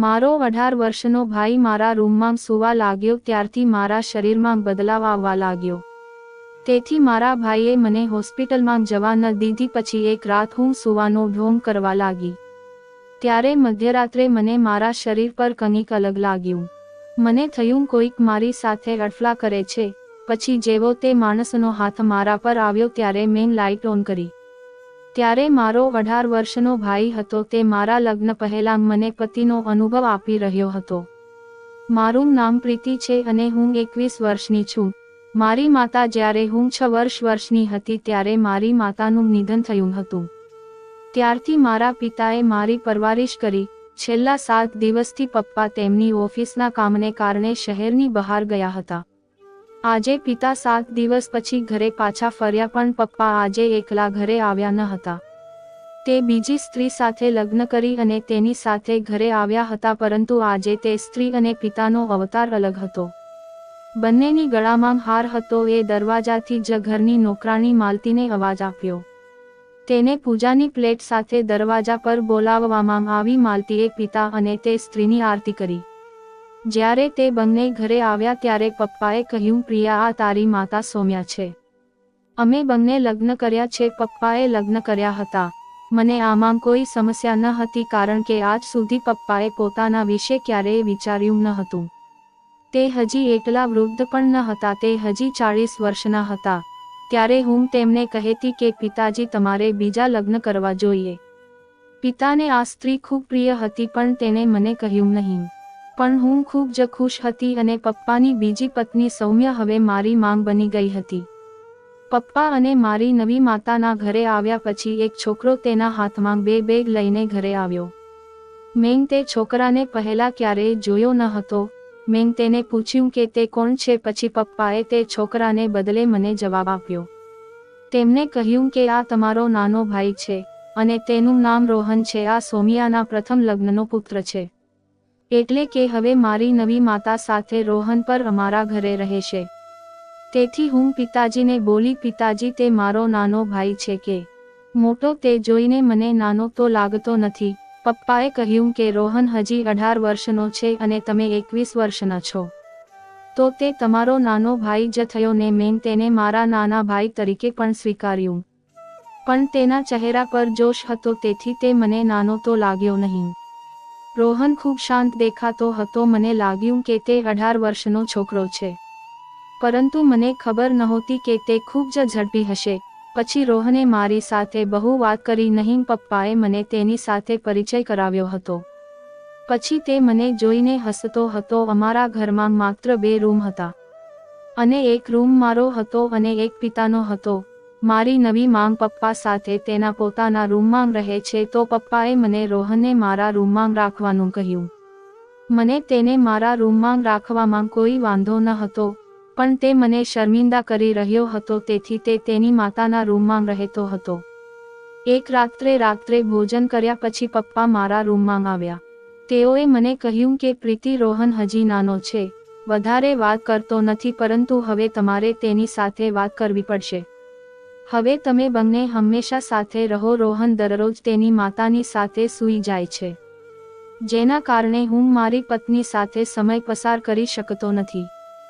મારો 18 વર્ષનો ભાઈ મારા રૂમમાં સૂવા લાગ્યો ત્યારથી મારા શરીરમાં બદલાવ આવવા લાગ્યો. તેથી મારા ભાઈએ મને હોસ્પિટલમાં જવા ન દીધી. પછી એક રાત હું સૂવાનો ઢોંગ કરવા લાગી. ત્યારે મધ્યરાત્રે મને મારા શરીર પર કંઈક અલગ લાગ્યું. મને થયું કોઈક મારી સાથે અડફલા કરે છે. પછી જેવો તે માણસનો હાથ મારા પર આવ્યો ત્યારે મેં લાઇટ ઓન કરી. ત્યારે મારો 18 વર્ષનો ભાઈ હતો. તે મારા લગ્ન પહેલાં મને પતિનો અનુભવ આપી રહ્યો હતો. મારું નામ પ્રીતિ છે અને હું 21 વર્ષની છું. મારી માતા જ્યારે હું 6 વર્ષની હતી ત્યારે મારી માતાનું નિધન થયું હતું. ત્યારથી મારા પિતાએ મારી પરવરિશ કરી. છેલ્લા 7 દિવસથી પપ્પા તેમની ઓફિસના કામને કારણે શહેરની બહાર ગયા હતા. આજે પિતા 7 દિવસ પછી ઘરે પાછા ફર્યા પણ પપ્પા આજે એકલા ઘરે આવ્યા ન હતા. તે બીજી સ્ત્રી સાથે લગ્ન કરી અને તેની સાથે ઘરે આવ્યા હતા. પરંતુ આજે તે સ્ત્રી અને પિતાનો અવતાર અલગ હતો. બંનેની ગળામાં હાર હતો. એ દરવાજાથી જ ઘરની નોકરાણી માલતીને અવાજ આપ્યો. તેને પૂજાની પ્લેટ સાથે દરવાજા પર બોલાવવામાં આવી. માલતીએ પિતા અને તે સ્ત્રીની આરતી કરી. જ્યારે તે બંને ઘરે આવ્યા ત્યારે પપ્પાએ કહ્યું, પ્રિયા, આ તારી માતા સૌમ્યા છે. અમે બંને લગ્ન કર્યા છે. પપ્પાએ લગ્ન કર્યા હતા. મને આમાં કોઈ સમસ્યા ન હતી કારણ કે આજ સુધી પપ્પાએ પોતાના વિશે ક્યારેય વિચાર્યું ન હતું. તે હજી એટલા વૃદ્ધ પણ ન હતા. તે હજી 40 વર્ષના હતા. ત્યારે હું તેમને કહેતી કે પિતાજી, તમારે બીજા લગ્ન કરવા જોઈએ. પિતાને આ સ્ત્રી ખૂબ પ્રિય હતી પણ તેને મને કહ્યું નહીં. પણ હું ખૂબ જ ખુશ હતી અને પપ્પાની બીજી પત્ની સૌમ્ય હવે મારી માંગ બની ગઈ હતી. પપ્પા અને મારી નવી માતાના ઘરે આવ્યા પછી એક છોકરો તેના હાથમાં 2 બેગ લઈને ઘરે આવ્યો. મેં તે છોકરાને પહેલા ક્યારેય જોયો ન હતો. મેં તેને પૂછ્યું કે તે કોણ છે. પછી પપ્પાએ તે છોકરાને બદલે મને જવાબ આપ્યો. તેમને કહ્યું કે આ તમારો નાનો ભાઈ છે અને તેનું નામ રોહન છે. આ સૌમ્યાના પ્રથમ લગ્નનો પુત્ર છે. એટલે કે હવે મારી નવી માતા સાથે રોહન પર અમારા ઘરે રહેશે. તેથી હું પિતાજીને બોલી, પિતાજી, તે મારો નાનો ભાઈ છે કે મોટો? તે જોઈને મને નાનો તો લાગતો નથી. પપ્પાએ કહ્યું કે રોહન હજી 18 વર્ષનો છે અને તમે 21 વર્ષના છો. તો તે તમારો નાનો ભાઈ જ થયો ને. મેં તેને મારા નાના ભાઈ તરીકે પણ સ્વીકાર્યું. પણ તેના ચહેરા પર જોશ હતો તેથી તે મને નાનો તો લાગ્યો નહીં. રોહન ખૂબ શાંત દેખાતો હતો. મને લાગ્યું કે તે 18 વર્ષનો છોકરો છે. પરંતુ મને ખબર નહોતી કે તે ખૂબ જ ઝડપી હશે. પછી રોહને મારી સાથે બહુ વાત કરી નહીં. પપ્પાએ મને તેની સાથે પરિચય કરાવ્યો હતો. પછી તે મને જોઈને હસતો હતો. અમારા ઘરમાં માત્ર 2 રૂમ હતા અને એક રૂમ મારો હતો અને એક પિતાનો હતો. મારી નવી માંગ પપ્પા સાથે તેના પોતાના રૂમમાં રહે છે. તો પપ્પાએ મને રોહનને મારા રૂમમાં રાખવાનું કહ્યું. મને તેને મારા રૂમમાં રાખવામાં કોઈ વાંધો ન હતો. પણ તે મને શર્મિંદા કરી રહ્યો હતો તેથી તે તેની માતાના રૂમમાં રહેતો હતો. એક રાત્રે ભોજન કર્યા પછી પપ્પા મારા રૂમમાં આવ્યા. તેઓએ મને કહ્યું કે પ્રીતિ, રોહન હજી નાનો છે, વધારે વાત કરતો નથી, પરંતુ હવે તમારે તેની સાથે વાત કરવી પડશે. હવે તમે બંને હંમેશા સાથે રહો. રોહન દરરોજ તેની માતાની સાથે સૂઈ જાય છે, જેના કારણે હું મારી પત્ની સાથે સમય પસાર કરી શકતો નથી.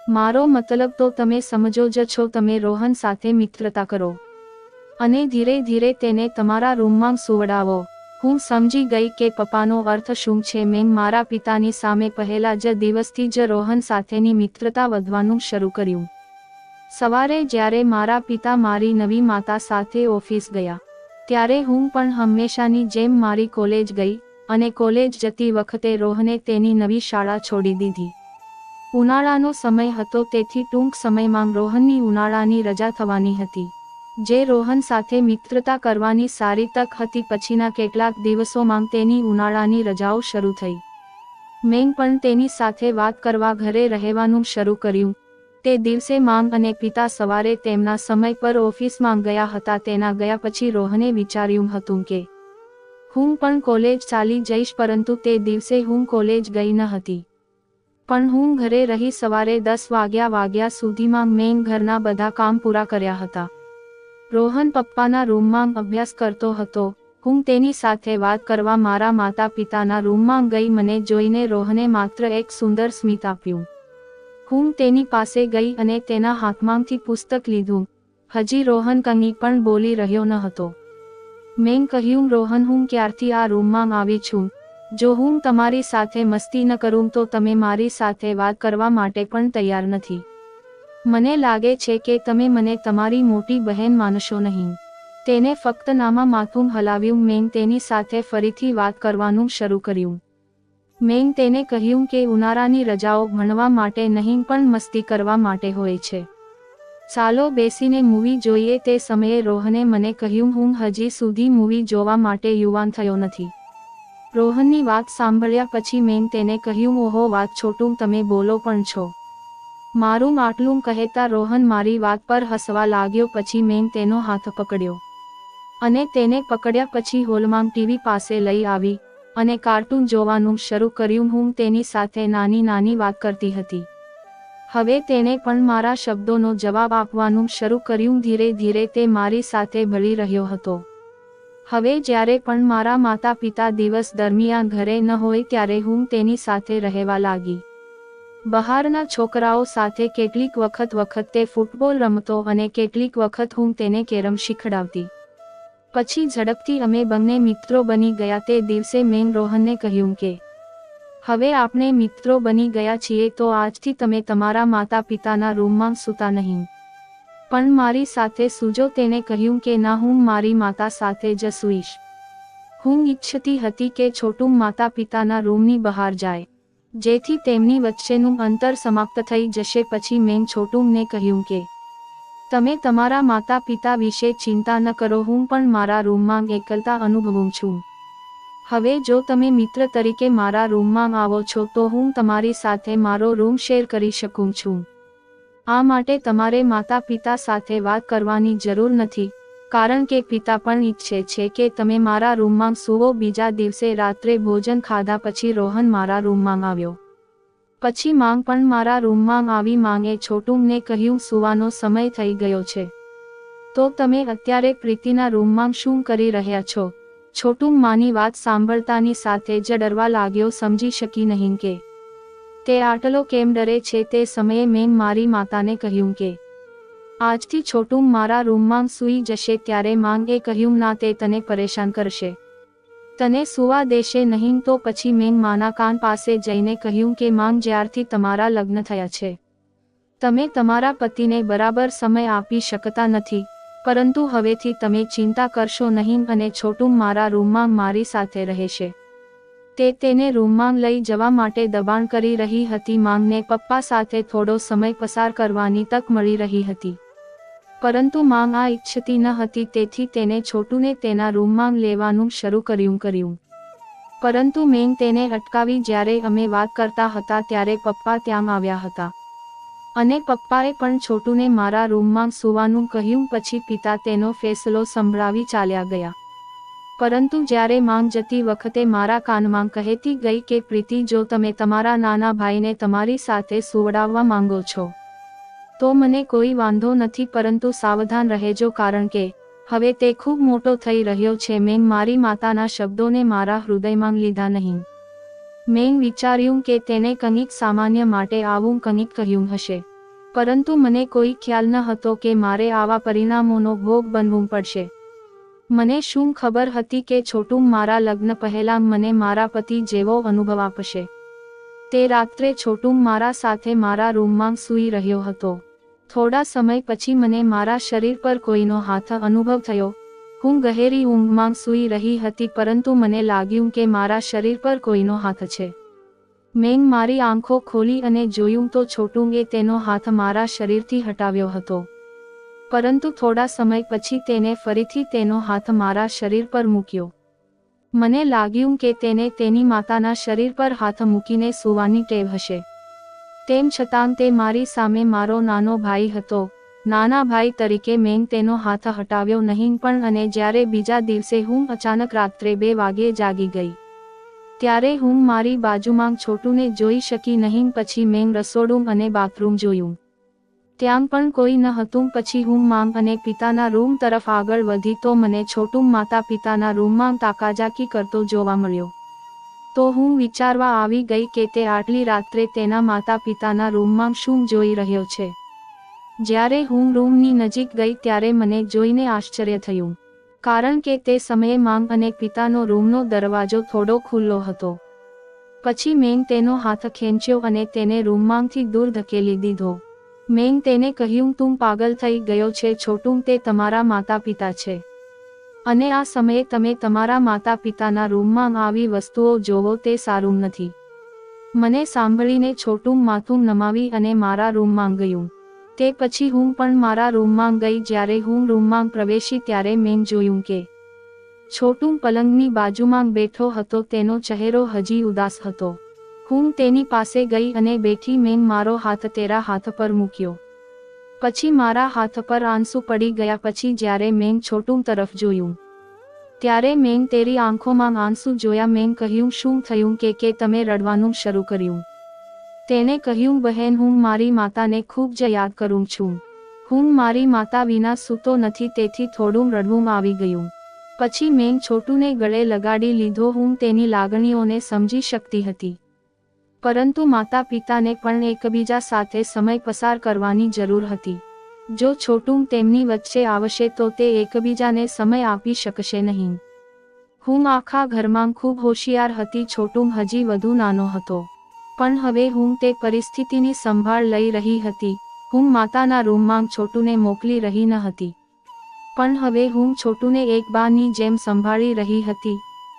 મારો મતલબ તો તમે સમજો જ છો. તમે રોહન સાથે મિત્રતા કરો અને ધીરે ધીરે તેને તમારા રૂમમાં સુવડાવો. હું સમજી ગઈ કે પપ્પાનો અર્થ શું છે. મેં મારા પિતાની સામે પહેલા જ દિવસથી જ રોહન સાથેની મિત્રતા વધવાનું શરૂ કર્યું. સવારે જ્યારે મારા પિતા મારી નવી માતા સાથે ઓફિસ ગયા ત્યારે હું પણ હંમેશાની જેમ મારી કોલેજ ગઈ અને કોલેજ જતી વખતે રોહને તેની નવી શાળા છોડી દીધી. ઉનાળાનો સમય હતો તેથી ટૂંક સમયમાં રોહનની ઉનાળાની રજા થવાની હતી, જે રોહન સાથે મિત્રતા કરવાની સારી તક હતી. પછીના કેટલાક દિવસોમાં તેની ઉનાળાની રજાઓ શરૂ થઈ. મેં પણ તેની સાથે વાત કરવા ઘરે રહેવાનું શરૂ કર્યું. તે દિવસે માંગ અને પિતા સવારે તેમના સમય પર ઓફિસમાં ગયા હતા. તેના ગયા પછી રોહને વિચાર્યું હતું કે હું પણ કોલેજ ચાલી જઈશ, પરંતુ તે દિવસે હું કોલેજ ગઈ ન હતી. પણ હું ઘરે રહી. સવારે 10 વાગ્યા સુધીમાં મેં ઘરના બધા કામ પૂરા કર્યા હતા. રોહન પપ્પાના રૂમમાં અભ્યાસ કરતો હતો. હું તેની સાથે વાત કરવા મારા માતા પિતાના રૂમમાં ગઈ. મને જોઈને રોહને માત્ર એક સુંદર સ્મિત આપ્યું. હું તેની પાસે ગઈ અને તેના હાથમાંથી પુસ્તક લીધું. હજી રોહન કંઈ પણ બોલી રહ્યો ન હતો. મેં કહ્યું, રોહન, હું ક્યારથી આ રૂમમાં આવી છું. જો હું તમારી સાથે મસ્તી ન કરું તો તમે મારી સાથે વાત કરવા માટે પણ તૈયાર નથી. મને લાગે છે કે તમે મને તમારી મોટી બહેન માનશો નહીં. તેને ફક્ત નામાં માથું હલાવ્યું. મેં તેની સાથે ફરીથી વાત કરવાનું શરૂ કર્યું. મેં તેને કહ્યું કે ઉનાળાની રજાઓ ભણવા માટે નહીં પણ મસ્તી કરવા માટે હોય છે. ચાલો બેસીને મૂવી જોઈએ. તે સમયે રોહને મને કહ્યું, હું હજી સુધી મૂવી જોવા માટે યુવાન થયો નથી. રોહનની વાત સાંભળ્યા પછી મેં તેને કહ્યું, ઓહો વાત છોટું, તમે બોલો પણ છો. મારું આટલું કહેતા રોહન મારી વાત પર હસવા લાગ્યો. પછી મેં તેનો હાથ પકડ્યો અને તેને પકડ્યા પછી હોલમાં ટીવી પાસે લઈ આવી અને કાર્ટૂન જોવાનું શરૂ કર્યું. હું તેની સાથે નાની નાની વાત કરતી હતી. હવે તેને પણ મારા શબ્દોનો જવાબ આપવાનું શરૂ કર્યું. ધીરે ધીરે તે મારી સાથે ભળી રહ્યો હતો. હવે જ્યારે પણ મારા માતા પિતા દિવસ દરમિયાન ઘરે ન હોય ત્યારે હું તેની સાથે રહેવા લાગી. બહારના છોકરાઓ સાથે કેટલીક વખત તે ફૂટબોલ રમતો અને કેટલીક વખત હું તેને કેરમ શીખડાવતી. પછી ઝડપથી અમે બંને મિત્રો બની ગયા. તે દિવસે મેં રોહનને કહ્યું કે હવે આપણે મિત્રો બની ગયા છીએ તો આજથી તમે તમારા માતા પિતાના રૂમમાં સૂતા નહીં પણ મારી સાથે સૂજો. તેને કહ્યું કે ના, હું મારી માતા સાથે જ સૂઈશ. હું ઈચ્છતી હતી કે છોટું માતા પિતાના રૂમની બહાર જાય જેથી તેમની વચ્ચેનું અંતર સમાપ્ત થઈ જશે. પછી મેં છોટુંને કહ્યું કે તમે તમારા માતા પિતા વિશે ચિંતા ન કરો. હું પણ મારા રૂમમાં એકલતા અનુભવું છું. હવે જો તમે મિત્ર તરીકે મારા રૂમમાં આવો છો તો હું તમારી સાથે મારો રૂમ શેર કરી શકું છું. આ માટે તમારે માતા પિતા સાથે વાત કરવાની જરૂર નથી કારણ કે પિતા પણ ઈચ્છે છે કે તમે મારા રૂમમાં સૂવો. બીજા દિવસે રાત્રે ભોજન ખાધા પછી રોહન મારા રૂમમાં આવ્યો. પછી માંગ પણ મારા રૂમમાં આવી. માંગે છોટુંને કહ્યું, સૂવાનો સમય થઈ ગયો છે તો તમે અત્યારે પ્રીતિના રૂમમાં શું કરી રહ્યા છો? છોટું માની વાત સાંભળતાની સાથે જ ડરવા લાગ્યો. સમજી શકી નહીં કે તે આટલો કેમ ડરે છે. તે સમયે મેં મારી માતાને કહ્યું કે આજથી છોટું મારા રૂમમાં સૂઈ જશે. ત્યારે માંગે કહ્યું, ના, તે તને પરેશાન કરશે, તને સૂવા દેશે નહીં. તો પછી મેં માના કાન પાસે જઈને કહ્યું કે માંગ, જ્યારથી તમારા લગ્ન થયા છે તમે તમારા પતિને બરાબર સમય આપી શકતા નથી પરંતુ હવેથી તમે ચિંતા કરશો નહીં અને છોટું મારા રૂમમાં મારી સાથે રહેશે. તે તેને રૂમમાં લઈ જવા માટે દબાણ કરી રહી હતી. માંગને પપ્પા સાથે થોડો સમય પસાર કરવાની તક મળી રહી હતી પરંતુ માંગ આ ઈચ્છતી ન હતી. તેથી તેને છોટુને તેના રૂમમાં લેવાનું શરૂ કર્યું પરંતુ મેં તેને અટકાવી. જ્યારે અમે વાત કરતા હતા ત્યારે પપ્પા ત્યાં આવ્યા હતા અને પપ્પાએ પણ છોટુને મારા રૂમમાં સૂવાનું કહ્યું. પછી પિતા તેનો ફેસલો સંભળાવી ચાલ્યા ગયા પરંતુ જ્યારે માંગ જતી વખતે મારા કાનમાં કહેતી ગઈ કે પ્રીતિ, જો તમે તમારા નાના ભાઈને તમારી સાથે સુવડાવવા માંગો છો તો મને કોઈ વાંધો નથી પરંતુ સાવધાન રહેજો કારણ કે હવે તે ખૂબ મોટો થઈ રહ્યો છે. મેં મારી માતાના શબ્દોને મારા હૃદયમાં લીધા નહીં. મેં વિચાર્યું કે તેને કંઈક સામાન્ય માટે આવું કંઈક કહ્યું હશે પરંતુ મને કોઈ ખ્યાલ ન હતો કે મારે આવા પરિણામોનો ભોગ બનવું પડશે. મને શું ખબર હતી કે છોટું મારા લગ્ન પહેલાં મને મારા પતિ જેવો અનુભવ આપશે. તે રાત્રે છોટું મારા સાથે મારા રૂમમાં સૂઈ રહ્યો હતો. થોડા સમય પછી મને મારા શરીર પર કોઈનો હાથ અનુભવ થયો. હું ગહેરી ઊંઘમાં સૂઈ રહી હતી પરંતુ મને લાગ્યું કે મારા શરીર પર કોઈનો હાથ છે. મેં મારી આંખો ખોલી અને જોયું તો છોટુંએ તેનો હાથ મારા શરીરથી હટાવ્યો હતો પરંતુ થોડા સમય પછી તેને ફરીથી તેનો હાથ મારા શરીર પર મૂક્યો. મને લાગ્યું કે તેને તેની માતાના શરીર પર હાથ મૂકીને સૂવાની ટેવ હશે. તેમ છતાં તે મારી સામે મારો નાનો ભાઈ હતો. નાના ભાઈ તરીકે મેં તેનો હાથ હટાવ્યો નહીં પણ અને જ્યારે બીજા દિવસે હું અચાનક રાત્રે 2 વાગ્યે જાગી ગઈ ત્યારે હું મારી બાજુમાં છોટુને જોઈ શકી નહીં. પછી મેં રસોડું અને બાથરૂમ જોયું. ત્યાં પણ કોઈ ન હતું. પછી હું માંગ અને પિતાના રૂમ તરફ આગળ વધી તો મને છોટું માતા પિતાના રૂમમાં તાકાજાકી કરતો જોવા મળ્યો. તો હું વિચારવા આવી ગઈ કે તે આટલી રાત્રે તેના માતા પિતાના રૂમમાં શું જોઈ રહ્યો છે. જ્યારે હું રૂમની નજીક ગઈ ત્યારે મને જોઈને આશ્ચર્ય થયું, કારણ કે તે સમયે માંગ અને પિતાનો રૂમનો દરવાજો થોડો ખુલ્લો હતો. પછી મેં તેનો હાથ ખેંચ્યો અને તેને રૂમમાંથી દૂર ધકેલી દીધો. મેં તેને કહ્યું, તું પાગલ થઈ ગયો છે છોટું, તે તમારા માતા પિતા છે અને આ સમયે તમે તમારા માતા પિતાના રૂમમાં આવી વસ્તુઓ જોવો તે સારું નથી. મને સાંભળીને છોટું માથું નમાવી અને મારા રૂમમાં ગયું. તે પછી હું પણ મારા રૂમમાં ગઈ. જ્યારે હું રૂમમાં પ્રવેશી ત્યારે મેં જોયું કે છોટું પલંગની બાજુમાં બેઠો હતો. તેનો ચહેરો હજી ઉદાસ હતો. હું તેની પાસે ગઈ અને બેઠી. મેં મારો હાથ તેરા હાથ પર મૂક્યો. પછી મારા હાથ પર આંસુ પડી ગયા. પછી જ્યારે મેં છોટું તરફ જોયું ત્યારે મેં તેરી આંખોમાં આંસુ જોયા. મેં કહ્યું, શું થયું કે તમે રડવાનું શરૂ કર્યું? તેને કહ્યું, બહેન, હું મારી માતાને ખૂબ જ યાદ કરું છું. હું મારી માતા વિના સૂતો નથી, તેથી થોડું રડવું આવી ગયું. પછી મેં છોટુને ગળે લગાડી લીધો. હું તેની લાગણીઓને સમજી શકતી હતી, પરંતુ માતા પિતાને પણ એકબીજા સાથે સમય પસાર કરવાની જરૂર હતી. જો છોટું તેમની વચ્ચે આવશે તો તે એકબીજાને સમય આપી શકશે નહીં. હું આખા ઘરમાં ખૂબ હોશિયાર હતી. છોટું હજી વધુ નાનો હતો, પણ હવે હું તે પરિસ્થિતિની સંભાળ લઈ રહી હતી. હું માતાના રૂમમાં છોટુને મોકલી રહી ન હતી, પણ હવે હું છોટુને એક બાની જેમ સંભાળી રહી હતી.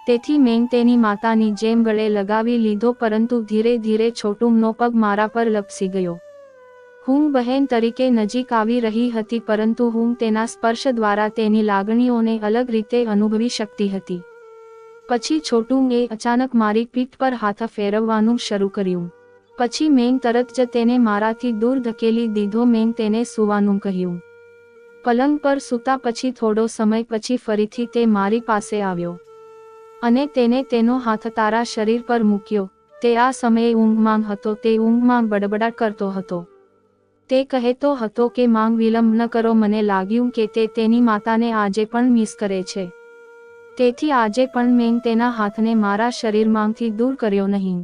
તેથી મેં તેની માતાની જેમ ગળે લગાવી લીધો, પરંતુ ધીરે ધીરે છોટુંનો પગ મારા પર લપસી ગયો. હું બહેન તરીકે નજીક આવી રહી હતી, પરંતુ હું તેના સ્પર્શ દ્વારા તેની લાગણીઓને અલગ રીતે અનુભવી શકતી હતી. પછી છોટુએ અચાનક મારી પીઠ પર હાથ ફેરવવાનું શરૂ કર્યું. પછી મેં તરત જ તેને મારાથી દૂર ધકેલી દીધો. મેં તેને સૂવાનું કહ્યું. પલંગ પર સૂતા પછી થોડો સમય પછી ફરીથી તે મારી પાસે આવ્યો અને તેને તેનો હાથ તારા શરીર પર મૂક્યો. તે આ સમયે ઊંઘમાં હતો. તે ઊંઘમાં બડબડાટ કરતો હતો. તે કહેતો હતો કે માંગ, વિલંબ ન કરો. મને લાગ્યું કે તે તેની માતાને આજે પણ મિસ કરે છે. તેથી આજે પણ મેં તેના હાથને મારા શરીરમાંથી દૂર કર્યો નહીં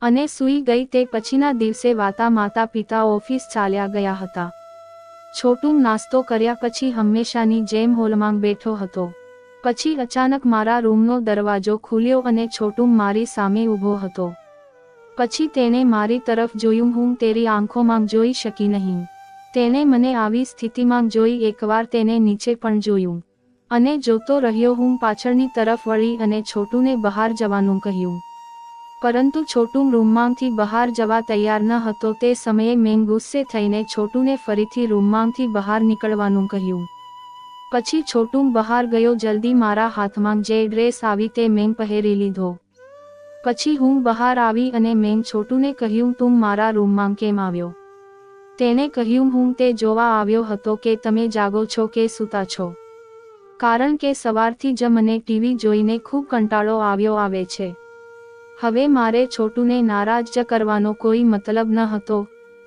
અને સૂઈ ગઈ. તે પછીના દિવસે માતા પિતા ઓફિસ ચાલ્યા ગયા હતા. છોટું નાસ્તો કર્યા પછી હંમેશાની જેમ હોલમાં બેઠો હતો. પછી અચાનક મારા રૂમનો દરવાજો ખુલ્યો અને છોટું મારી સામે ઊભો હતો. પછી તેને મારી તરફ જોયું. હું તેરી આંખોમાં જોઈ શકી નહીં. તેને મને આવી સ્થિતિમાં જોઈ. એકવાર તેને નીચે પણ જોયું અને જોતો રહ્યો. હું પાછળની તરફ વળી અને છોટુને બહાર જવાનું કહ્યું, પરંતુ છોટું રૂમમાંથી બહાર જવા તૈયાર ન હતો. તે સમયે મેં ગુસ્સે થઈને છોટુને ફરીથી રૂમમાંથી બહાર નીકળવાનું કહ્યું. પછી છોટું બહાર ગયો. જલ્દી મારા હાથમાં જે ડ્રેસ આવી તે મેં પહેરી લીધો. પછી હું બહાર આવી અને મેં છોટુને કહ્યું, તું મારા રૂમમાં કેમ આવ્યો? તેને કહ્યું, હું તે જોવા આવ્યો હતો કે તમે જાગો છો કે સૂતા છો, કારણ કે સવારથી જ મને ટીવી જોઈને ખૂબ કંટાળો આવે છે. હવે મારે છોટુને નારાજ જ કરવાનો કોઈ મતલબ ન હતો,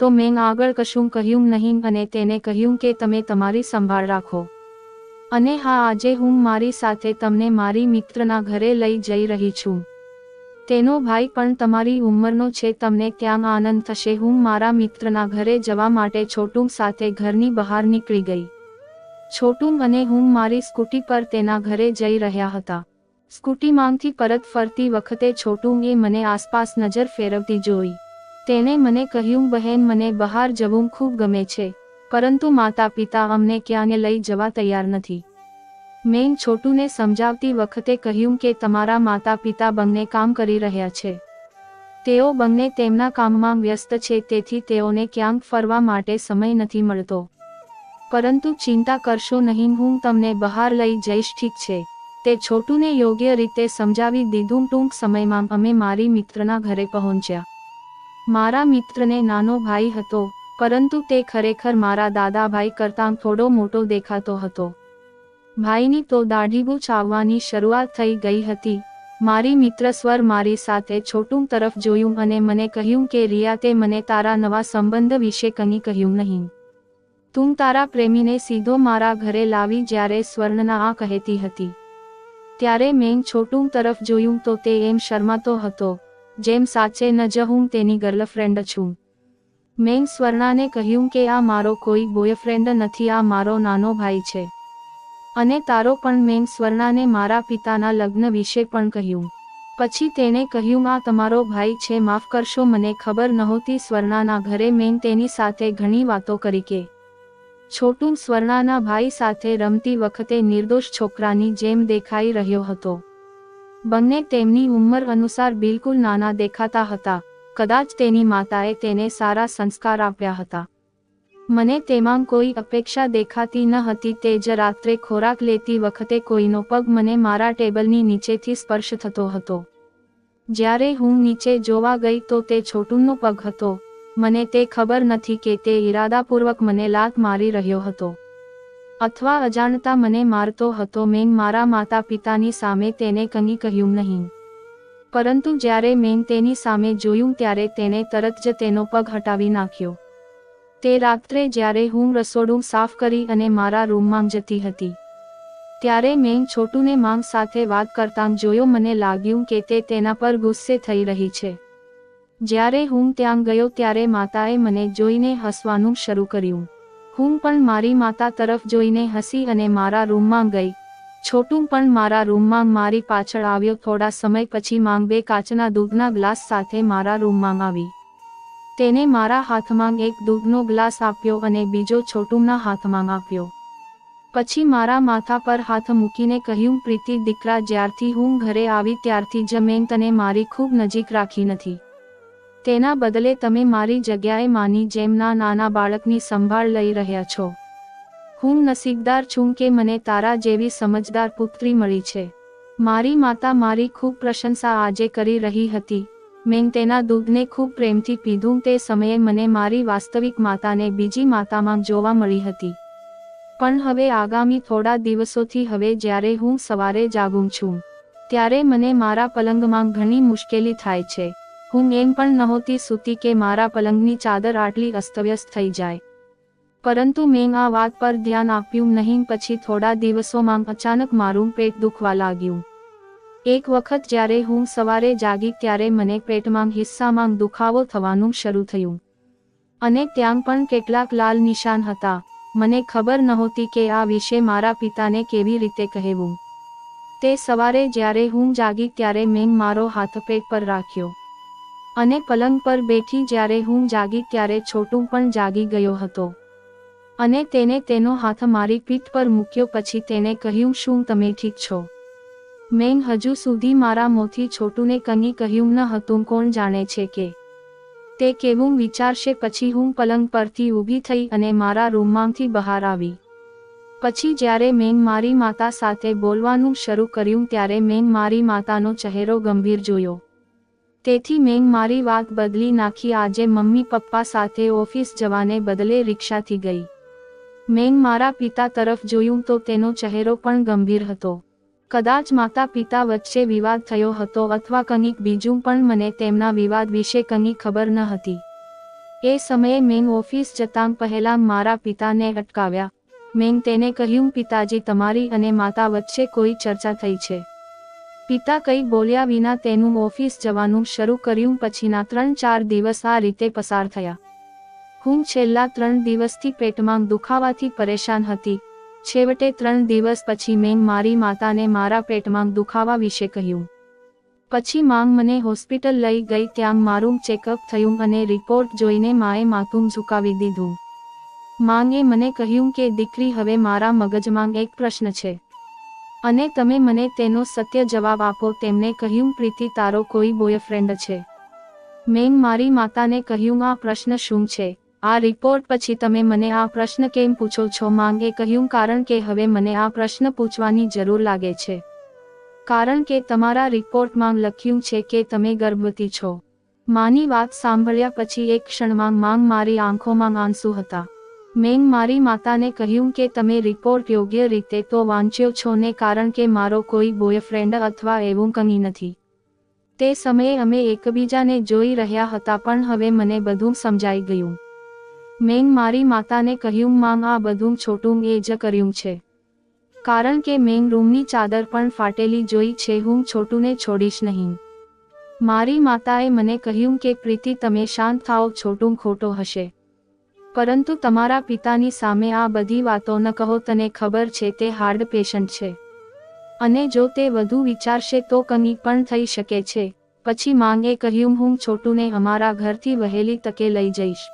તો મેં આગળ કશું કહ્યું નહીં અને તેને કહ્યું કે તમે તમારી સંભાળ રાખો. અને હા, આજે હું મારી સાથે તમને મારી મિત્રના ઘરે લઈ જઈ રહી છું. તેનો ભાઈ પણ તમારી ઉંમરનો છે. તમને ત્યાં આનંદ થશે. હું મારા મિત્રના ઘરે જવા માટે છોટું સાથે ઘરની બહાર નીકળી ગઈ. છોટું અને હું મારી સ્કૂટી પર તેના ઘરે જઈ રહ્યા હતા. સ્કૂટીમાંથી પરત ફરતી વખતે છોટુએ મને આસપાસ નજર ફેરવતી જોઈ. તેને મને કહ્યું, બહેન, મને બહાર જવું ખૂબ ગમે છે, પરંતુ માતા પિતા અમને ક્યાંય લઈ જવા તૈયાર નથી. મેં છોટુને સમજાવતી વખતે કહ્યું કે તમારા માતા પિતા બંને કામ કરી રહ્યા છે. તેઓ બંને તેમના કામમાં વ્યસ્ત છે, તેથી તેઓને ક્યાંક ફરવા માટે સમય નથી મળતો. પરંતુ ચિંતા કરશો નહીં, હું તમને બહાર લઈ જઈશ, ઠીક છે? તે છોટુને યોગ્ય રીતે સમજાવી દીધું. ટૂંક સમયમાં અમે મારી મિત્રના ઘરે પહોંચ્યા. મારા મિત્રને નાનો ભાઈ હતો, પરંતુ તે ખરેખર મારા દાદાભાઈ કરતાં થોડો મોટો દેખાતો હતો. ભાઈની તો દાઢીબૂછ આવવાની શરૂઆત થઈ ગઈ હતી. મારી મિત્ર સ્વર મારી સાથે છોટું તરફ જોયું અને મને કહ્યું કે રિયા, તે મને તારા નવા સંબંધ વિશે કંઈ કહ્યું નહીં. તું તારા પ્રેમીને સીધો મારા ઘરે લાવી. જ્યારે સ્વર્ણના આ કહેતી હતી ત્યારે મેં છોટું તરફ જોયું તો તે એમ શરમાતો હતો જેમ સાચે ન જ હું તેની ગર્લફ્રેન્ડ છું. મેં સ્વર્ણાને કહ્યું કે આ મારો કોઈ બોયફ્રેન્ડ નથી, આ મારો નાનો ભાઈ છે અને તારો પણ. મેં સ્વર્ણાને મારા પિતાના લગ્ન વિશે પણ કહ્યું. પછી તેણે કહ્યું આ તમારો ભાઈ છે, માફ કરશો મને ખબર નહોતી. સ્વર્ણાના ઘરે મેં તેની સાથે ઘણી વાતો કરી કે છોટું સ્વર્ણાના ભાઈ સાથે રમતી વખતે નિર્દોષ છોકરાની જેમ દેખાઈ રહ્યો હતો. બંને તેમની ઉંમર અનુસાર બિલકુલ નાના દેખાતા હતા. કદાચ તેની માતાએ તેને સારા સંસ્કાર આપ્યા હતા. મને તેમાં કોઈ અપેક્ષા દેખાતી ન હતી. તે જ રાત્રે ખોરાક લેતી વખતે કોઈનો પગ મને મારા ટેબલની નીચેથી સ્પર્શ થતો હતો. જ્યારે હું નીચે જોવા ગઈ તો તે છોટુંનો પગ હતો. મને તે ખબર નથી કે તે ઈરાદાપૂર્વક મને લાત મારી રહ્યો હતો અથવા અજાણતા મને મારતો હતો. મેં મારા માતા પિતાની સામે તેને કંઈ કહ્યું નહીં, પરંતુ જ્યારે મેં તેની સામે જોયું ત્યારે તેણે તરત જ તેનો પગ હટાવી નાખ્યો. તે રાત્રે જ્યારે હું રસોડું સાફ કરી અને મારા રૂમમાં જતી હતી ત્યારે મેં છોટુને માંગ સાથે વાત કરતાં જોયો. મને લાગ્યું કે તે તેના પર ગુસ્સે થઈ રહી છે. જ્યારે હું ત્યાં ગયો ત્યારે માતાએ મને જોઈને હસવાનું શરૂ કર્યું. હું પણ મારી માતા તરફ જોઈને હસી અને મારા રૂમમાં ગઈ. છોટું પણ મારા રૂમમાં મારી પાછળ આવ્યો. થોડા સમય પછી માંગ 2 કાચના દૂધના ગ્લાસ સાથે મારા રૂમમાં આવી. તેને મારા હાથમાં એક દૂધનો ગ્લાસ આપ્યો અને બીજો છોટુંના હાથમાં આપ્યો. પછી મારા માથા પર હાથ મૂકીને કહ્યું, પ્રીતિ દીકરા, જ્યારથી હું ઘરે આવી ત્યારથી જ મેં તને મારી ખૂબ નજીક રાખી નથી. તેના બદલે તમે મારી જગ્યાએ માની જેમ નાના બાળકની સંભાળ લઈ રહ્યા છો. હું નસીબદાર છું કે મને તારા જેવી સમજદાર પુત્રી મળી છે. મારી માતા મારી ખૂબ પ્રશંસા આજે કરી રહી હતી. મેં તેના દૂધને ખૂબ પ્રેમથી પીધું. તે સમયે મને મારી વાસ્તવિક માતાને બીજી માતામાં જોવા મળી હતી. પણ હવે આગામી થોડા દિવસોથી હવે જ્યારે હું સવારે જાગું છું ત્યારે મને મારા પલંગમાં ઘણી મુશ્કેલી થાય છે. હું એમ પણ નહોતી સૂતી કે મારા પલંગની ચાદર આટલી અસ્તવ્યસ્ત થઈ જાય. પરંતુ મેં આ વાત પર ધ્યાન આપ્યું નહીં. પછી થોડા દિવસોમાં અચાનક મારું પેટ દુખવા લાગ્યું. એક વખત જ્યારે હું સવારે જાગી ત્યારે મને પેટમાં હિસ્સામાં દુખાવો થવાનું શરૂ થયું અને ત્યાં પણ કેટલાક લાલ નિશાન હતા. મને ખબર નહોતી કે આ વિશે મારા પિતાને કેવી રીતે કહેવું. તે સવારે જ્યારે હું જાગી ત્યારે મેં મારો હાથ પેટ પર રાખ્યો અને પલંગ પર બેઠી. જ્યારે હું જાગી ત્યારે છોટું પણ જાગી ગયો હતો અને તેને તેનો હાથ મારી પીઠ પર મૂક્યો. પછી તેણે કહ્યું, શું તમે ઠીક છો? મેં હજુ સુધી મારા મોંથી છોટુને કંઈ કહ્યું ન હતું. કોણ જાણે છે કે તે કેવું વિચારશે. પછી હું પલંગ પરથી ઊભી થઈ અને મારા રૂમમાંથી બહાર આવી. પછી જ્યારે મેં મારી માતા સાથે બોલવાનું શરૂ કર્યું ત્યારે મેં મારી માતાનો ચહેરો ગંભીર જોયો. તેથી મેં મારી વાત બદલી નાખી. આજે મમ્મી પપ્પા સાથે ઓફિસ જવાને બદલે રિક્ષાથી ગઈ. મેં મારા પિતા તરફ જોયું તો તેનો ચહેરો પણ ગંભીર હતો. કદાચ માતા પિતા વચ્ચે વિવાદ થયો હતો અથવા કંઈક બીજું, પણ મને તેમના વિવાદ વિશે કંઈ ખબર ન હતી. એ સમયે મેં ઓફિસ જતાં પહેલાં મારા પિતાને અટકાવ્યા. મેં તેને કહ્યું, પિતાજી, તમારી અને માતા વચ્ચે કોઈ ચર્ચા થઈ છે? પિતા કંઈ બોલ્યા વિના તેનું ઓફિસ જવાનું શરૂ કર્યું. પછીના 3-4 દિવસ આ રીતે પસાર થયા. હું છેલ્લા 3 દિવસથી પેટમાં દુખાવાથી પરેશાન હતી. છેવટે 3 દિવસ પછી મેં મારી માતાને મારા પેટમાં દુખાવા વિશે કહ્યું. પછી માંગ મને હોસ્પિટલ લઈ ગઈ. ત્યાં મારું ચેકઅપ થયું અને રિપોર્ટ જોઈને માએ માથું ઝુકાવી દીધું. માંગે મને કહ્યું કે દીકરી, હવે મારા મગજમાં એક પ્રશ્ન છે અને તમે મને તેનો સત્ય જવાબ આપો. તેમણે કહ્યું, પ્રીતિ, તારો કોઈ બોયફ્રેન્ડ છે? મેં મારી માતાને કહ્યું, આ પ્રશ્ન શું છે? આ રિપોર્ટ પછી તમે મને આ પ્રશ્ન કેમ પૂછો છો? માંગે કહ્યું, કારણ કે હવે મને આ પ્રશ્ન પૂછવાની જરૂર લાગે છે. કારણ કે તમારા રિપોર્ટમાં લખ્યું છે કે તમે ગર્ભવતી છો. માની વાત સાંભળ્યા પછી એક ક્ષણમાં મારી આંખોમાં આંસુ હતા. મેં મારી માતાને કહ્યું કે તમે રિપોર્ટ યોગ્ય રીતે તો વાંચ્યો છો ને, કારણ કે મારો કોઈ બોયફ્રેન્ડ અથવા એવું કંઈ નથી. તે સમયે અમે એકબીજાને જોઈ રહ્યા હતા, પણ હવે મને બધું સમજાઈ ગયું. મેં મારી માતાને કહ્યું, માં આ બધું છોટું એ જ કર્યું છે. કારણ કે મેં રૂમની ચાદર પણ ફાટેલી જોઈ છે. હું છોટુને છોડીશ નહીં. મારી માતાએ મને કહ્યું કે પ્રીતિ તમે શાંત થાઓ, છોટું ખોટો હશે. પરંતુ તમારા પિતાની સામે આ બધી વાતો ન કહો. તને ખબર છે તે હાર્ટ પેશન્ટ છે અને જો તે વધુ વિચારશે તો કંઈ પણ થઈ શકે છે. પછી માંગે કહ્યું, હું છોટુને અમારા ઘરથી વહેલી તકે લઈ જઈશ.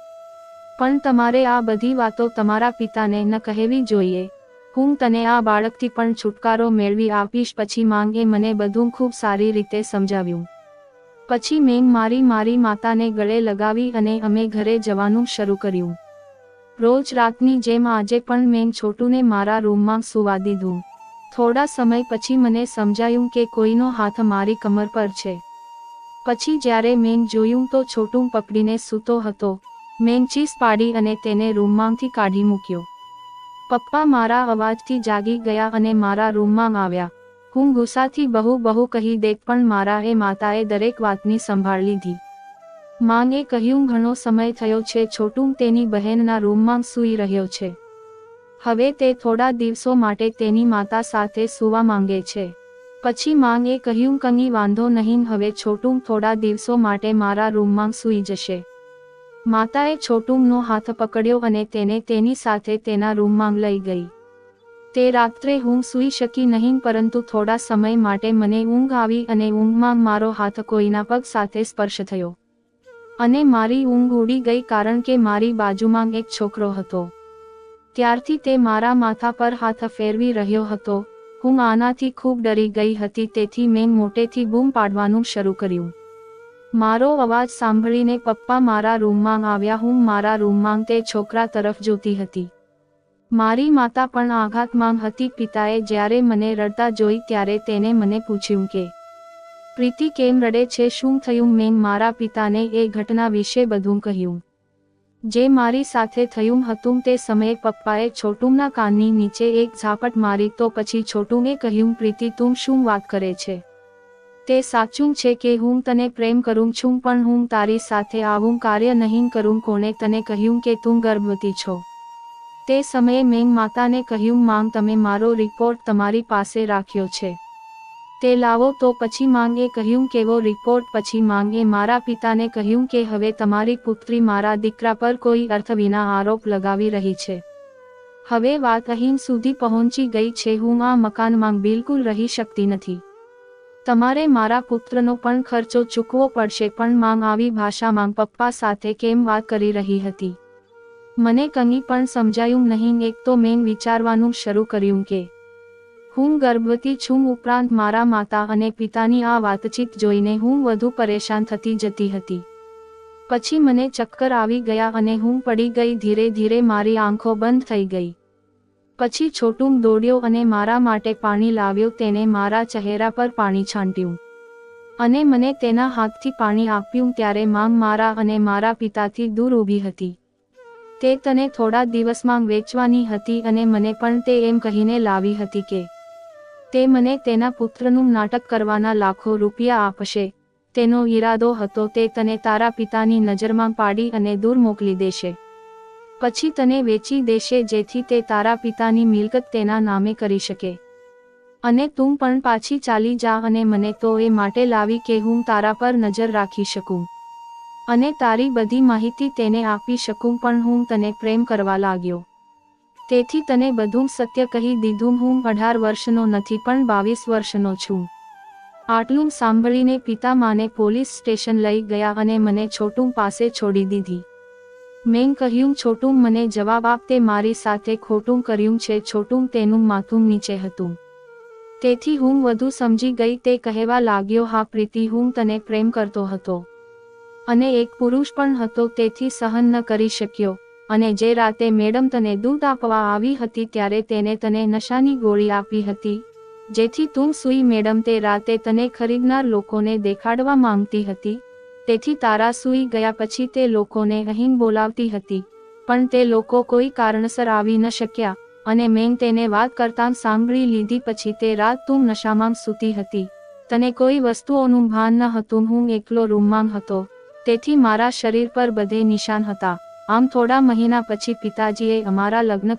પણ તમારે આ બધી વાતો તમારા પિતાને ન કહેવી જોઈએ. હું તને આ બાળકથી પણ છુટકારો મેળવી આપીશ. પછી માંગે મને બધું ખૂબ સારી રીતે સમજાવ્યું. પછી મેં મારી માતાને ગળે લગાવી અને અમે ઘરે જવાનું શરૂ કર્યું. રોજ રાતની જેમ આજે પણ મેં છોટુને મારા રૂમમાં સૂવા દીધું. થોડા સમય પછી મને સમજાયું કે કોઈનો હાથ મારી કમર પર છે. પછી જ્યારે મેં જોયું તો છોટું પકડીને સૂતો હતો. મેં ચીસ પાડી અને તેને રૂમમાંથી કાઢી મૂક્યો. પપ્પા મારા અવાજથી જાગી ગયા અને મારા રૂમમાં આવ્યા. હું ગુસ્સાથી બહુ કહી દેત પણ મારા માતાએ દરેક વાતની સંભાળ લીધી. માંગે કહ્યું, ઘણો સમય થયો છે. છોટું તેની બહેનના રૂમમાં સૂઈ રહ્યો છે. હવે તે થોડા દિવસો માટે તેની માતા સાથે સૂવા માંગે છે. પછી માંગે કહ્યું, કંઈ વાંધો નહીં, હવે છોટું થોડા દિવસો માટે મારા રૂમમાં સૂઈ જશે. માતાએ છોટુંનો હાથ પકડ્યો અને તેને તેની સાથે તેના રૂમમાં લઈ ગઈ. તે રાત્રે હું સૂઈ શકી નહીં, પરંતુ થોડા સમય માટે મને ઊંઘ આવી અને ઊંઘમાં મારો હાથ કોઈના પગ સાથે સ્પર્શ થયો અને મારી ઊંઘ ઉડી ગઈ કારણ કે મારી બાજુમાં એક છોકરો હતો. ત્યારથી તે મારા માથા પર હાથ ફેરવી રહ્યો હતો. હું આનાથી ખૂબ ડરી ગઈ હતી, તેથી મેં મોટેથી બૂમ પાડવાનું શરૂ કર્યું. મારો અવાજ સાંભળીને પપ્પા મારા રૂમમાં આવ્યા. હું મારા રૂમમાં તે છોકરા તરફ જોતી હતી. મારી માતા પણ આઘાતમાં હતી. પિતાએ જ્યારે મને રડતા જોઈ ત્યારે તેને મને પૂછ્યું કે પ્રીતિ કેમ રડે છે, શું થયું? મેં મારા પિતાને એ ઘટના વિશે બધું કહ્યું. જે મારી સાથે થયું હતું. તે સમયે પપ્પાએ છોટુંના કાનની નીચે એક ઝાપટ મારી તો પછી છોટુંએ કહ્યું, પ્રીતિ તું શું વાત કરે છે? તે સાચું છે કે હું તને પ્રેમ કરું છું, પણ હું તારી સાથે આવું કાર્ય નહીં કરું. કોણે તને કહ્યું કે તું ગર્ભવતી છો? તે સમયે મેં માતાને કહ્યું, માંગ તમે મારો રિપોર્ટ તમારી પાસે રાખ્યો છે, તે લાવો. તો પછી માંગે કહ્યું, કેવો રિપોર્ટ? પછી માંગે મારા પિતાને કહ્યું કે હવે તમારી પુત્રી મારા દીકરા પર કોઈ અર્થ વિના આરોપ લગાવી રહી છે. હવે વાત અહીં સુધી પહોંચી ગઈ છે. હું આ મકાનમાં બિલકુલ રહી શકતી નથી. તમારે મારા પુત્રનો પણ ખર્ચો ચૂકવવો પડશે. પણ માંગ આવી ભાષામાં પપ્પા સાથે કેમ વાત કરી રહી હતી મને કંઈ પણ સમજાયું નહીં. એક તો મેં વિચારવાનું શરૂ કર્યું કે હું ગર્ભવતી છું, ઉપરાંત મારા માતા અને પિતાની આ વાતચીત જોઈને હું વધુ પરેશાન થતી જતી હતી. પછી મને ચક્કર આવી ગયા અને હું પડી ગઈ. ધીરે ધીરે મારી આંખો બંધ થઈ ગઈ. પછી છોટું દોડ્યો અને મારા માટે પાણી લાવ્યો. તેને મારા ચહેરા પર પાણી છાંટ્યું અને મને તેના હાથથી પાણી આપ્યું. ત્યારે માંગ મારા અને મારા પિતાથી દૂર ઊભી હતી. તે તને થોડા દિવસમાં વેચવાની હતી અને મને પણ તે એમ કહીને લાવી હતી કે તે મને તેના પુત્રનું નાટક કરવાના લાખો રૂપિયા આપશે. તેનો ઈરાદો હતો તે તને તારા પિતાની નજરમાં પાડી અને દૂર મોકલી દેશે. પછી તને વેચી દેશે જેથી તે તારા પિતાની મિલકત તેના નામે કરી શકે અને તું પણ પાછી ચાલી જા. અને મને તો એ માટે લાવી કે હું તારા પર નજર રાખી શકું અને તારી બધી માહિતી તેને આપી શકું. પણ હું તને પ્રેમ કરવા લાગ્યો, તેથી તને બધું સત્ય કહી દીધું. હું 18 વર્ષનો નથી પણ 22 વર્ષનો છું. આટલું સાંભળીને પિતા માને પોલીસ સ્ટેશન લઈ ગયા અને મને છોટું પાસે છોડી દીધી. મેં કહ્યું, છોટું મને જવાબ આપ, તે મારી સાથે ખોટું કર્યું છે. છોટું તેનું માથું નીચે હતું, તેથી હું વધુ સમજી ગઈ. તે કહેવા લાગ્યો, હા પ્રીતિ, હું તને પ્રેમ કરતો હતો અને એક પુરુષ પણ હતો, તેથી સહન ન કરી શક્યો. અને જે રાતે મેડમ તને દૂધ આપવા આવી હતી ત્યારે તેને તને નશાની ગોળી આપી હતી જેથી તું સૂઈ. મેડમ તે રાતે તને ખરીદનાર લોકોને દેખાડવા માંગતી હતી, તેથી તારા સૂઈ ગયા પછી તે લોકોને અહીં બોલાવતી હતી, પણ તે લોકો કોઈ કારણસર આવી ન શક્યા અને મેં તેને વાત કરતાં સાંભળી લીધી. પછી તે રાત તું નશામાં સૂતી હતી, તને કોઈ વસ્તુઓનું ભાન ન હતું. હું એકલો રૂમમાં હતો, તેથી મારા શરીર પર બધે નિશાન હતા. આમ થોડા મહિના પછી પિતાજીએ અમારા લગ્ન